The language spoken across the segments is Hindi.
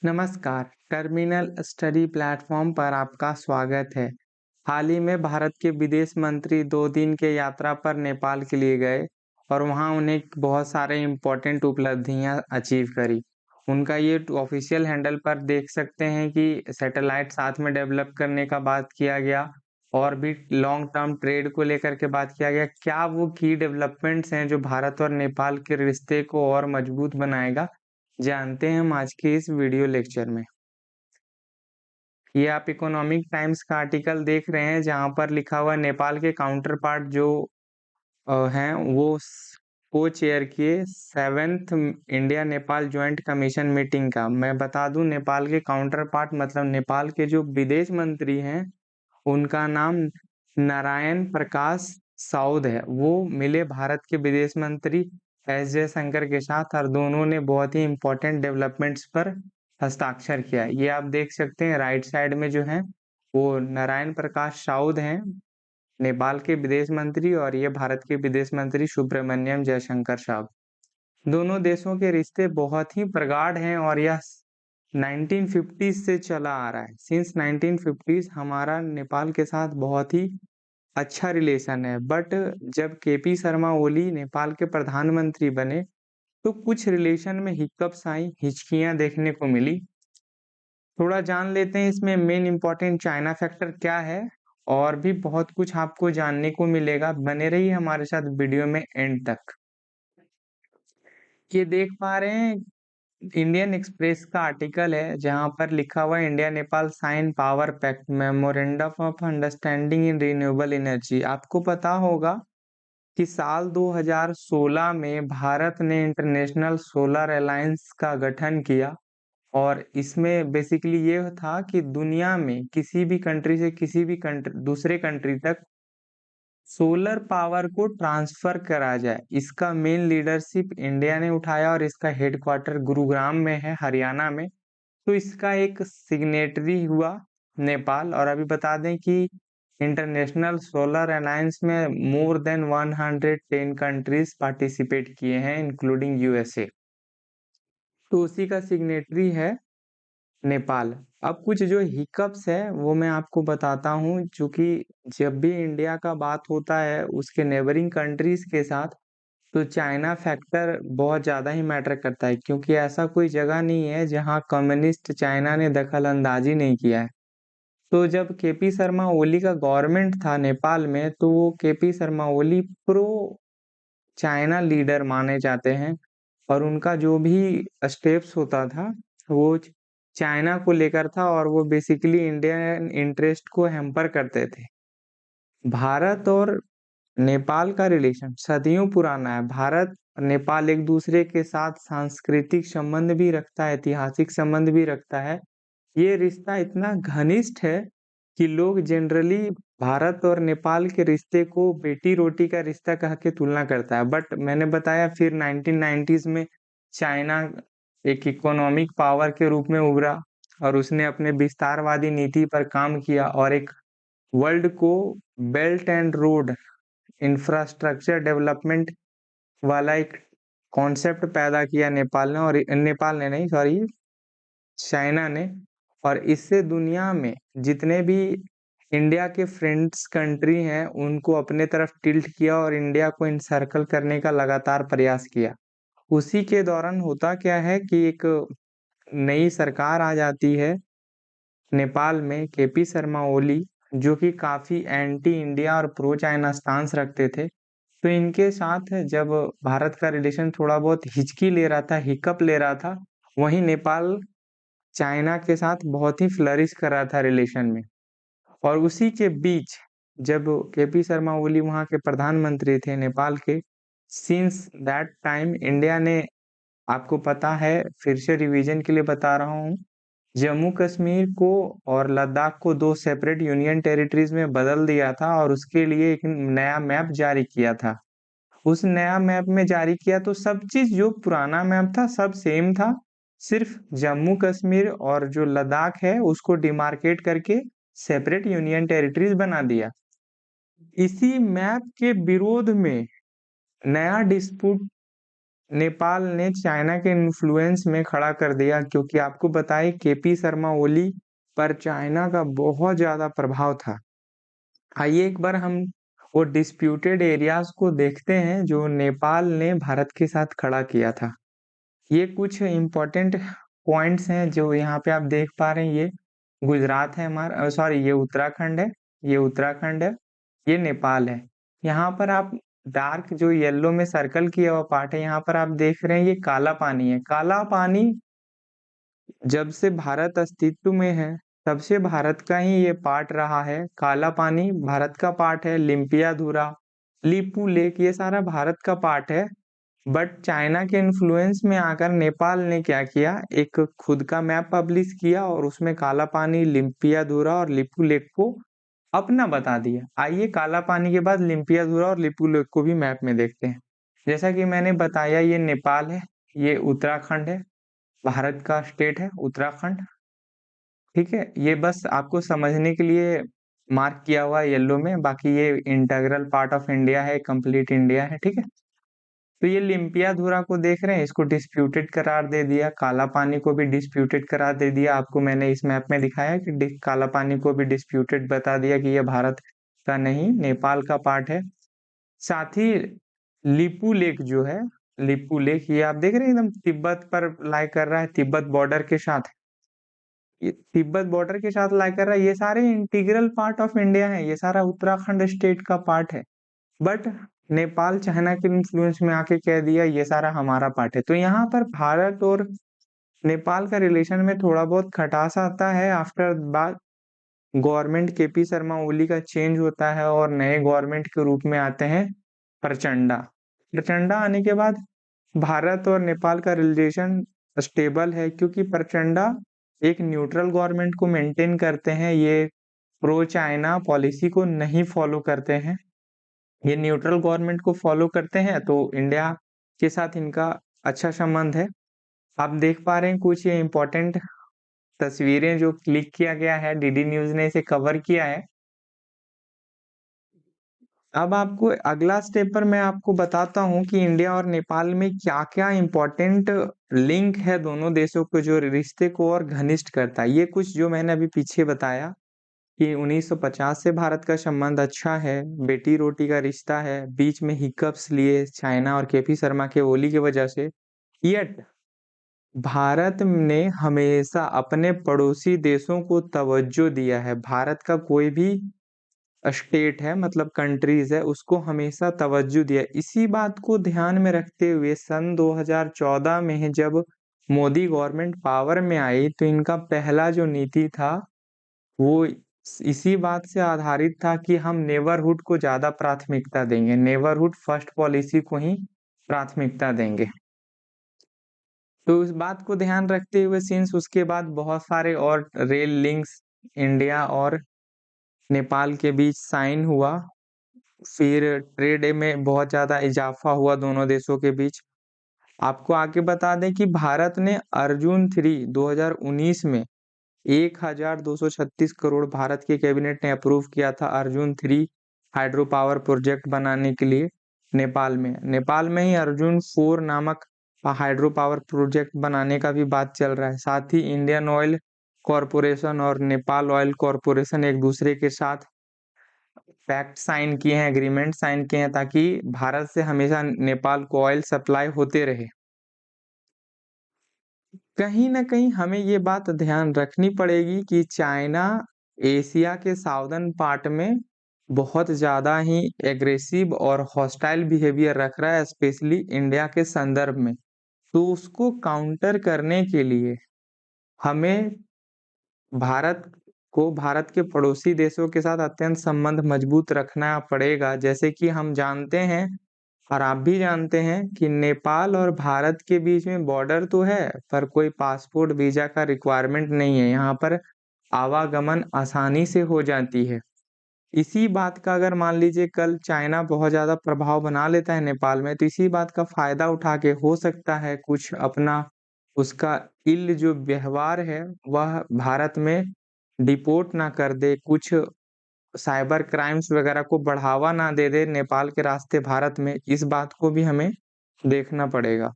नमस्कार, टर्मिनल स्टडी प्लेटफॉर्म पर आपका स्वागत है। हाल ही में भारत के विदेश मंत्री 2 दिन के यात्रा पर नेपाल के लिए गए और वहाँ उन्हें बहुत सारे इम्पोर्टेंट उपलब्धियाँ अचीव करी। उनका ये ऑफिशियल हैंडल पर देख सकते हैं कि सैटेलाइट साथ में डेवलप करने का बात किया गया और भी लॉन्ग टर्म ट्रेड को लेकर के बात किया गया। क्या वो की डेवलपमेंट्स हैं जो भारत और नेपाल के रिश्ते को और मजबूत बनाएगा? जानते हैं हम आज के इस वीडियो लेक्चर में। ये आप इकोनॉमिक टाइम्स का आर्टिकल देख रहे हैं जहाँ पर लिखा हुआ है नेपाल के काउंटर पार्ट जो हैं वो को-चेयर किए 7th India Nepal joint commission meeting का। मैं बता दूं नेपाल के काउंटर पार्ट मतलब नेपाल के जो विदेश मंत्री हैं उनका नाम नारायण प्रकाश साउद है। वो मिले भारत के विदेश मंत्री एस जयशंकर के साथ और दोनों ने बहुत ही इम्पोर्टेंट डेवलपमेंट्स पर हस्ताक्षर किया। ये आप देख सकते हैं राइट साइड में जो है वो नारायण प्रकाश साउद हैं नेपाल के विदेश मंत्री और ये भारत के विदेश मंत्री सुब्रमण्यम जयशंकर साहब। दोनों देशों के रिश्ते बहुत ही प्रगाढ़ हैं और यह 1950s से चला आ रहा है। सिंस 1950s हमारा नेपाल के साथ बहुत ही अच्छा रिलेशन है। बट जब केपी शर्मा ओली नेपाल के प्रधानमंत्री बने तो कुछ रिलेशन में हिकअप्स आई, हिचकियां देखने को मिली। थोड़ा जान लेते हैं इसमें मेन इम्पोर्टेंट चाइना फैक्टर क्या है और भी बहुत कुछ आपको जानने को मिलेगा। बने रहिए हमारे साथ वीडियो में एंड तक। ये देख पा रहे हैं इंडियन एक्सप्रेस का आर्टिकल है जहां पर लिखा हुआ है India Nepal sign power pact memorandum of understanding in renewable energy. आपको पता होगा कि साल 2016 में भारत ने इंटरनेशनल सोलर अलायंस का गठन किया और इसमें बेसिकली ये था कि दुनिया में किसी भी कंट्री से किसी भी कंट्री दूसरे कंट्री तक सोलर पावर को ट्रांसफर करा जाए। इसका मेन लीडरशिप इंडिया ने उठाया और इसका हेडक्वार्टर गुरुग्राम में है, हरियाणा में। तो इसका एक सिग्नेटरी हुआ नेपाल। और अभी बता दें कि इंटरनेशनल सोलर अलायंस में मोर देन 110 कंट्रीज पार्टिसिपेट किए हैं इंक्लूडिंग यूएसए। तो उसी का सिग्नेटरी है नेपाल। अब कुछ जो हिकअप्स है वो मैं आपको बताता हूँ, चूँकि जब भी इंडिया का बात होता है उसके नेबरिंग कंट्रीज़ के साथ, तो चाइना फैक्टर बहुत ज़्यादा ही मैटर करता है क्योंकि ऐसा कोई जगह नहीं है जहाँ कम्युनिस्ट चाइना ने दखल-अंदाज़ी नहीं किया है। तो जब केपी शर्मा ओली का गवर्नमेंट था नेपाल में, तो वो KP Sharma Oli pro China leader माने जाते हैं और उनका जो भी स्टेप्स होता था वो चाइना को लेकर था और वो बेसिकली इंडियन इंटरेस्ट को हैम्पर करते थे। भारत और नेपाल का रिलेशन सदियों पुराना है। भारत और नेपाल एक दूसरे के साथ सांस्कृतिक संबंध भी रखता है, ऐतिहासिक संबंध भी रखता है। ये रिश्ता इतना घनिष्ठ है कि लोग जनरली भारत और नेपाल के रिश्ते को बेटी-रोटी का रिश्ता कह के तुलना करता है। बट मैंने बताया फिर 1990s में चाइना एक इकोनॉमिक पावर के रूप में उभरा और उसने अपने विस्तारवादी नीति पर काम किया और एक वर्ल्ड को belt and road infrastructure development वाला एक कॉन्सेप्ट पैदा किया नेपाल ने नहीं सॉरी चाइना ने। और इससे दुनिया में जितने भी इंडिया के फ्रेंड्स कंट्री हैं उनको अपने तरफ टिल्ट किया और इंडिया को इनसर्कल करने का लगातार प्रयास किया। उसी के दौरान होता क्या है कि एक नई सरकार आ जाती है नेपाल में, केपी शर्मा ओली, जो कि काफ़ी एंटी इंडिया और प्रो चाइना स्टांस रखते थे। तो इनके साथ जब भारत का रिलेशन थोड़ा बहुत हिचकी ले रहा था, हिकअप ले रहा था, वहीं नेपाल चाइना के साथ बहुत ही फ्लरिश कर रहा था रिलेशन में। और उसी के बीच जब केपी शर्मा ओली वहाँ के प्रधानमंत्री थे नेपाल के, सिंस दैट टाइम इंडिया ने, आपको पता है फिर से रिवीजन के लिए बता रहा हूँ, जम्मू कश्मीर को और लद्दाख को 2 सेपरेट यूनियन टेरिटरीज़ में बदल दिया था और उसके लिए एक नया मैप जारी किया था। उस नया मैप में जारी किया तो सब चीज़ जो पुराना मैप था सब सेम था, सिर्फ जम्मू कश्मीर और जो लद्दाख है उसको डिमार्केट करके सेपरेट यूनियन टेरिटरीज़ बना दिया। इसी मैप के विरोध में नया डिस्प्यूट नेपाल ने चाइना के इन्फ्लुएंस में खड़ा कर दिया, क्योंकि आपको पता है केपी शर्मा ओली पर चाइना का बहुत ज़्यादा प्रभाव था। आइए एक बार हम वो डिस्प्यूटेड एरियाज़ को देखते हैं जो नेपाल ने भारत के साथ खड़ा किया था। ये कुछ इम्पोर्टेंट पॉइंट्स हैं जो यहाँ पे आप देख पा रहे हैं। ये गुजरात है हमारा, सॉरी ये उत्तराखंड है, ये उत्तराखंड है, ये नेपाल है। यहाँ पर आप डार्क जो येलो में सर्कल किया हुआ पार्ट है, यहाँ पर आप देख रहे हैं ये काला पानी है। काला पानी जब से भारत अस्तित्व में है, तब से भारत का ही ये पार्ट रहा है। काला पानी भारत का पार्ट है, लिम्पियाधुरा, लिपू लेक ये सारा भारत का पार्ट है। बट चाइना के इन्फ्लुएंस में आकर नेपाल ने क्या किया, एक खुद का मैप पब्लिश किया और उसमें काला पानी, लिम्पियाधुरा और लिपू लेक को अपना बता दिया। आइए काला पानी के बाद लिम्पियाधुरा और लिपू लेक को भी मैप में देखते हैं। जैसा कि मैंने बताया ये नेपाल है, ये उत्तराखंड है, भारत का स्टेट है उत्तराखंड, ठीक है? ये बस आपको समझने के लिए मार्क किया हुआ है येलो में, बाकी ये इंटीग्रल पार्ट ऑफ इंडिया है, कंप्लीट इंडिया है, ठीक है? तो ये लिम्पियाधुरा को देख रहे हैं, इसको डिस्प्यूटेड करार दे दिया, काला पानी को भी डिस्प्यूटेड करार दे दिया। आपको मैंने इस मैप में दिखाया कि काला पानी को भी डिस्प्यूटेड बता दिया कि ये भारत का नहीं, नेपाल का पार्ट है। साथ ही लिपू लेक जो है, लिपू लेक ये आप देख रहे हैं एकदम तिब्बत पर लाई कर रहा है, तिब्बत बॉर्डर के साथ। ये तिब्बत बॉर्डर के साथ लाई कर रहा है, ये सारे इंटीग्रल पार्ट ऑफ इंडिया है, ये सारा उत्तराखंड स्टेट का पार्ट है। बट नेपाल चाइना के इन्फ्लुएंस में आके कह दिया ये सारा हमारा पार्ट है। तो यहाँ पर भारत और नेपाल का रिलेशन में थोड़ा बहुत खटास आता है। आफ्टर बाद गवर्नमेंट केपी शर्मा ओली का चेंज होता है और नए गवर्नमेंट के रूप में आते हैं प्रचंडा। प्रचंडा आने के बाद भारत और नेपाल का रिलेशन स्टेबल है, क्योंकि प्रचंडा एक न्यूट्रल गवर्नमेंट को मेंटेन करते हैं। ये प्रो चाइना पॉलिसी को नहीं फॉलो करते हैं, ये न्यूट्रल गवर्नमेंट को फॉलो करते हैं, तो इंडिया के साथ इनका अच्छा संबंध है। आप देख पा रहे हैं कुछ ये इम्पोर्टेंट तस्वीरें जो क्लिक किया गया है, डीडी न्यूज़ ने इसे कवर किया है। अब आपको अगला स्टेप पर मैं आपको बताता हूँ कि इंडिया और नेपाल में क्या-क्या इम्पोर्टेंट लिंक है दोनों देशों के, जो रिश्ते को और घनिष्ठ करता है। ये कुछ जो मैंने अभी पीछे बताया कि 1950 से भारत का संबंध अच्छा है, बेटी-रोटी का रिश्ता है, बीच में हिकअप्स लिए चाइना और केपी शर्मा के ओली की वजह से। येट भारत ने हमेशा अपने पड़ोसी देशों को तवज्जो दिया है। भारत का कोई भी स्टेट है, मतलब कंट्रीज़ है, उसको हमेशा तवज्जो दिया। इसी बात को ध्यान में रखते हुए सन 2014 में जब मोदी गवर्नमेंट पावर में आई, तो इनका पहला जो नीति था वो इसी बात से आधारित था कि हम नेबरहुड को ज़्यादा प्राथमिकता देंगे, नेबरहुड फर्स्ट पॉलिसी को ही प्राथमिकता देंगे। तो इस बात को ध्यान रखते हुए सिंस उसके बाद बहुत सारे और रेल लिंक्स इंडिया और नेपाल के बीच साइन हुआ, फिर ट्रेड में बहुत ज़्यादा इज़ाफ़ा हुआ दोनों देशों के बीच। आपको आगे बता दें कि भारत ने अर्जुन 3 2019 में 1236 करोड़ भारत के कैबिनेट ने अप्रूव किया था अर्जुन 3 हाइड्रो पावर प्रोजेक्ट बनाने के लिए नेपाल में। नेपाल में ही अर्जुन 4 नामक हाइड्रो पावर प्रोजेक्ट बनाने का भी बात चल रहा है। साथ ही इंडियन ऑयल कॉर्पोरेशन और नेपाल ऑयल कॉर्पोरेशन एक दूसरे के साथ पैक्ट साइन किए हैं, एग्रीमेंट साइन किए हैं, ताकि भारत से हमेशा नेपाल को ऑयल सप्लाई होते रहे। कहीं न कहीं हमें ये बात ध्यान रखनी पड़ेगी कि चाइना एशिया के साउदर्न पार्ट में बहुत ज़्यादा ही एग्रेसिव और हॉस्टाइल बिहेवियर रख रहा है, स्पेशली इंडिया के संदर्भ में। तो उसको काउंटर करने के लिए हमें भारत भारत के पड़ोसी देशों के साथ अत्यंत संबंध मजबूत रखना पड़ेगा। जैसे कि हम जानते हैं और आप भी जानते हैं कि नेपाल और भारत के बीच में बॉर्डर तो है, पर कोई पासपोर्ट वीज़ा का रिक्वायरमेंट नहीं है। यहाँ पर आवागमन आसानी से हो जाती है। इसी बात का अगर मान लीजिए कल चाइना बहुत ज़्यादा प्रभाव बना लेता है नेपाल में, तो इसी बात का फ़ायदा उठा के हो सकता है कुछ अपना उसका इल्ल जो व्यवहार है, वह भारत में डिपोर्ट ना कर दे, कुछ साइबर क्राइम्स वगैरह को बढ़ावा ना दे नेपाल के रास्ते भारत में। इस बात को भी हमें देखना पड़ेगा।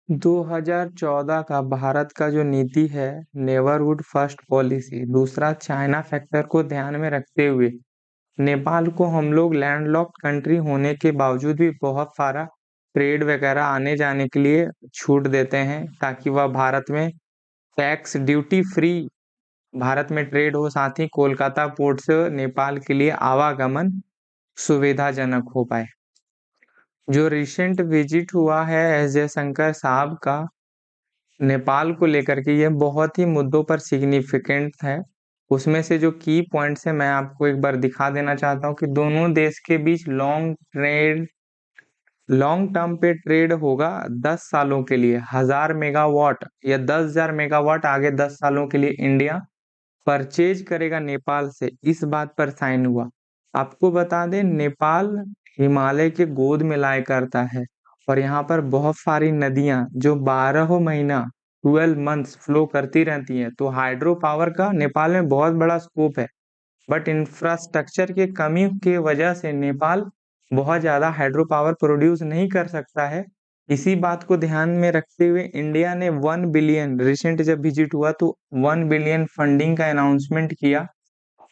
2014 का भारत का जो नीति है, नेबरहुड फर्स्ट पॉलिसी, दूसरा चाइना फैक्टर को ध्यान में रखते हुए नेपाल को हम लोग लैंडलॉक्ड कंट्री होने के बावजूद भी बहुत सारा ट्रेड वगैरह आने जाने के लिए छूट देते हैं, ताकि वह भारत में टैक्स ड्यूटी फ्री भारत में ट्रेड हो, साथ ही कोलकाता पोर्ट से नेपाल के लिए आवागमन सुविधाजनक हो पाए। जो रिसेंट विजिट हुआ है एस जयशंकर साहब का नेपाल को लेकर के, ये बहुत ही मुद्दों पर सिग्निफिकेंट है। उसमें से जो की पॉइंट्स है मैं आपको एक बार दिखा देना चाहता हूँ कि दोनों देश के बीच लॉन्ग टर्म पे ट्रेड होगा 10 सालों के लिए, 1000 मेगावाट या 10,000 मेगावाट आगे 10 सालों के लिए इंडिया परचेज करेगा नेपाल से, इस बात पर साइन हुआ। आपको बता दें, नेपाल हिमालय के गोद में लाया करता है और यहाँ पर बहुत सारी नदियां जो 12 महीना 12 मंथ्स फ्लो करती रहती हैं, तो हाइड्रो पावर का नेपाल में बहुत बड़ा स्कोप है। बट इंफ्रास्ट्रक्चर की कमी की वजह से नेपाल बहुत ज्यादा हाइड्रो पावर प्रोड्यूस नहीं कर सकता है। इसी बात को ध्यान में रखते हुए इंडिया ने 1 बिलियन, रिसेंट जब विजिट हुआ तो 1 बिलियन फंडिंग का अनाउंसमेंट किया,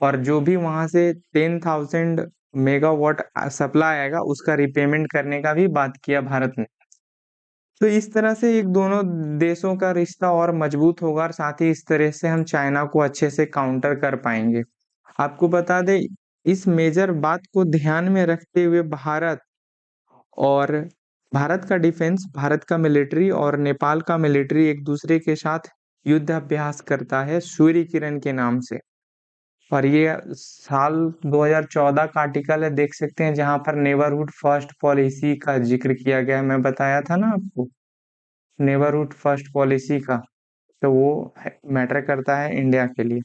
और जो भी वहां से 10,000 मेगावाट सप्लाई आएगा उसका रिपेमेंट करने का भी बात किया भारत ने। तो इस तरह से एक दोनों देशों का रिश्ता और मजबूत होगा, और साथ ही इस तरह से हम चाइना को अच्छे से काउंटर कर पाएंगे। आपको बता दें, इस मेजर बात को ध्यान में रखते हुए और भारत का डिफेंस, भारत का मिलिट्री और नेपाल का मिलिट्री एक दूसरे के साथ युद्ध अभ्यास करता है सूर्य किरण के नाम से। और ये साल 2014 का आर्टिकल है, देख सकते हैं, जहां पर नेबरहुड फर्स्ट पॉलिसी का जिक्र किया गया है। मैं बताया था ना आपको नेबरहुड फर्स्ट पॉलिसी का, तो वो मैटर करता है इंडिया के लिए।